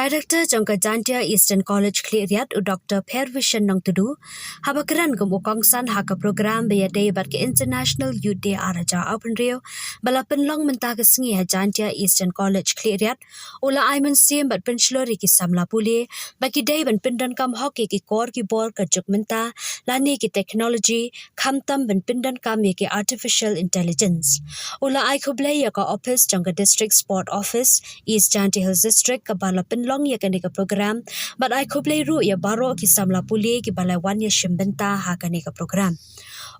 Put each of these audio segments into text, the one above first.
Director jangka Jantia Eastern College Cleariat Dr. Pervishan Nongtudu habakaran gumukongsan haka program bayade bat ke International Youth Day araja apunrio balapan long mentah kesengi ha Jantia Eastern College Cleariat ula aiman sim bat Pynshlur ki samla pule bagi day ban pyndonkam hoki ki kor ki bor ka juk mentah lani ki technology khamtam ban pyndonkam ki artificial intelligence ula ai khublai ya ka office jangka district sport office East Jantia Hills district ka balapan long ya kani ka program but ai khublai ru ya baro ki samla puli ki balai wan ya shimbenta ha kani ka program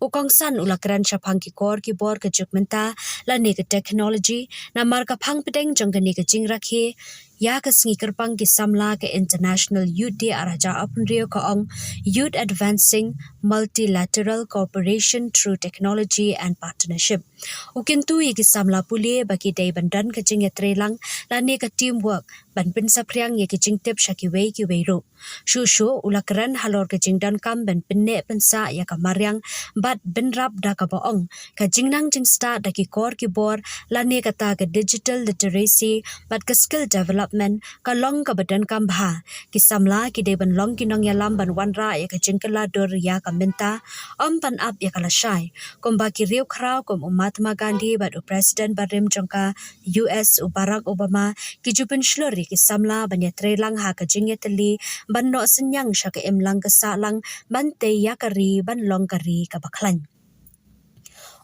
ukongsan ulakran chapang ki kor ki bor ka jukmenta la ni ka technology na mar ka phang pedeng jong kani ka jing rakhe ya ka sngi kerpang ki samla ka International Youth Day araja apunrio ka ong Youth Advancing Multilateral Cooperation through Technology and Partnership ukintu ya ki samla puli bagi day bandan ka jing ya trelang la ni ka teamwork ban pin sapriang ye kijing tip shaki wei ki wei ro shu ulakran halor kijing dan kam ban pinne pensa ya kamaryang bat bin rap da ka boong ka jingnang jing start da ki kor ki bor lane kata ka digital literacy bat ka skill development ka long ka badan kam bha ki samla ki de ban long ki nong ya lam ban wanra ya ka jing kala dor ya ka minta pan up ya kala shai kom ba ki riu khrau kom Mahatma Gandhi bat president barim jongka US Barack Obama ki jupen shlori ki samla banya trelang ha ka jingya teli ban no senyang shaka emlang ka salang ban te yakari ban long kari ka baklan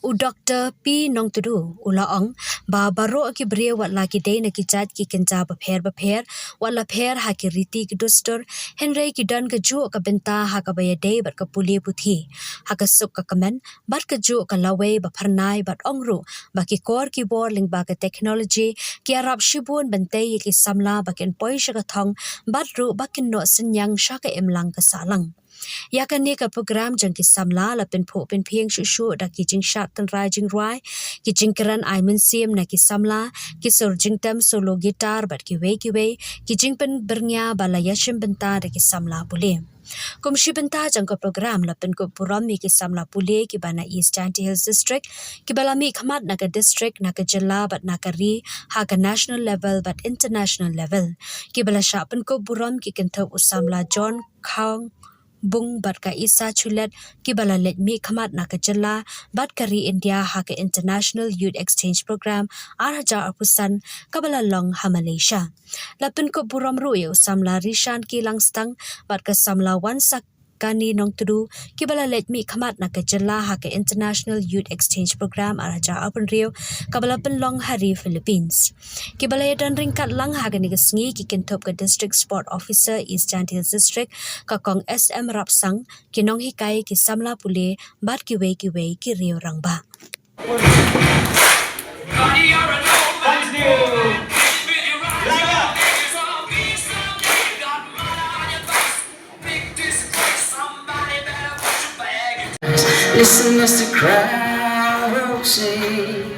u Dr. P Nongtudu ulaong ba baro ki brie wat la ki de na ki jat ki kenja ba pher wat la pher ha ki riti ki dustor henry ki dan ka ju ka benta ha ka ba de bat ka puli puthi ha ka suk ka kamen bat ka ju ka lawe ba pharnai bat ongru ba ki kor ki bor ling ba ka technology ki arab shibun bante ki samla ba ken poi sha ka thong bat ru ba kin no senyang sha ka emlang ka salang ya kan ni ka program jang ki samla la pin pho pin phieng shu da ki jing shat tan rai jing ruai ki jing kran ai min sim na ki samla ki sur jing tam solo guitar bat ki wei ki jing pen bernya bala yashim benta da ki samla bule kum shi benta jang ka program la pin ko puram mi ki samla pule ki bana East Jantia Hills district ki bala mi khamat na ka district na ka jilla bat na ka ri ha ka national level but international level ki bala sha pen ko puram ki kentho usamla John Khang bung bat ka isa chulet ki bala let mi khamat na ka jalla bat kari India ha ka International Youth Exchange Program araja apusan kabala long ha Malaysia lapin ko buram ru ye samla rishan ki langstang bat ka samla wan sak kani nong tudu ki bala let mi khamat na ka jalla ha ka International Youth Exchange Program araja apun rio kabala pen long hari Philippines ki bala dan ringkat lang ha ni ka sngi ki kentop ka district sport officer East Jantia Hills district ka kong SM rapsang ki nong hikai ki samla pule bat ki wei ki rio rangba Listen as the crowd sing.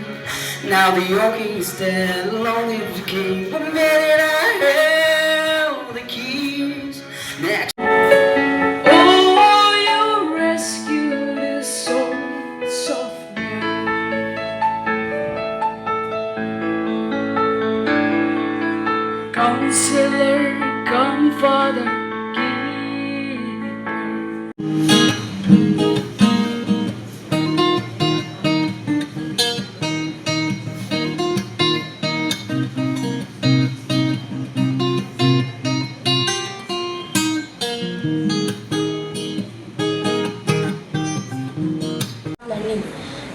Now the ïaki is dead, long live the king. But man, I held the keys. Next. Oh, you rescued his soul softly. Counselor, comforter,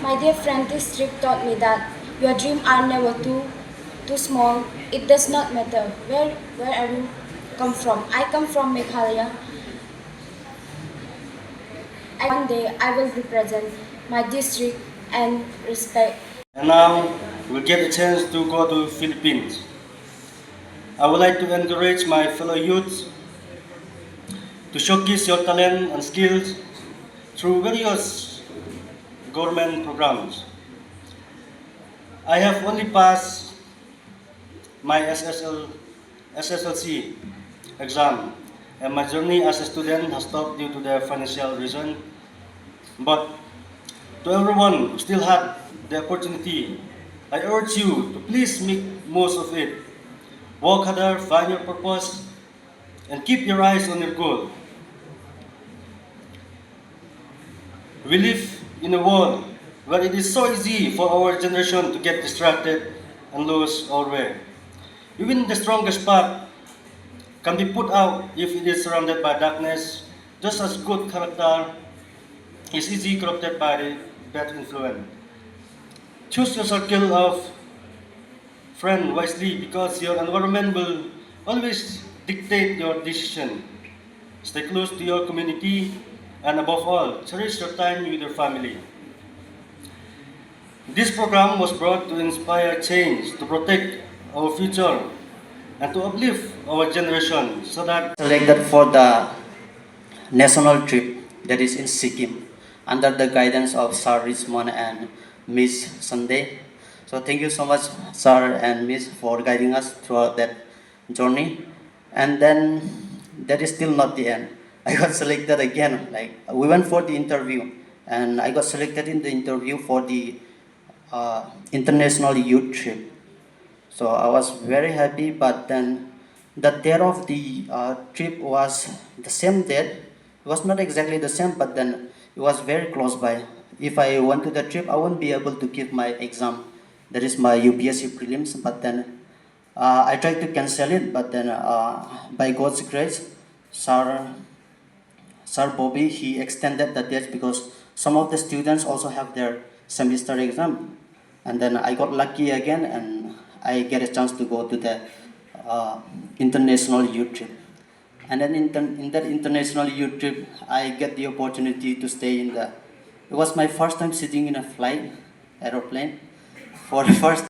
My dear friend, this trip taught me that your dreams are never too small. It does not matter where are you come from. I come from Meghalaya. One day I will represent my district and respect. And now we'll get a chance to go to Philippines. I would like to encourage my fellow youths to showcase your talent and skills through various government programs. I have only passed my SSLC exam, and my journey as a student has stopped due to the financial reason. But to everyone who still had the opportunity, I urge you to please make most of it. Work harder, find your purpose, and keep your eyes on your goal. We live in a world where it is so easy for our generation to get distracted and lose our way. Even the strongest path can be put out if it is surrounded by darkness, just as good character is easily corrupted by the bad influence. Choose your circle of friends wisely because your environment will always dictate your decision. Stay close to your community and above all, cherish your time with your family. This program was brought to inspire change, to protect our future, and to uplift our generation so that Selected for the national trip that is in Sikkim under the guidance of Sir Richmond and Miss Sunday. So thank you so much, Sir and Miss, for guiding us throughout that journey. And then that is still not the end. I got selected again. Like we went for the interview, and I got selected in the interview for the international youth trip. So I was very happy, but then the date of the trip was the same date. It was not exactly the same, but then it was very close by. If I went to the trip, I wouldn't be able to give my exam. That is my UPSC prelims, but then I tried to cancel it, but then by God's grace, Sir, Sir Bobby, he extended the dates because some of the students also have their semester exam. And then I got lucky again, and I get a chance to go to the international youth trip. And then in that international youth trip, I get the opportunity to stay in the. It was my first time sitting in a flight aeroplane for the first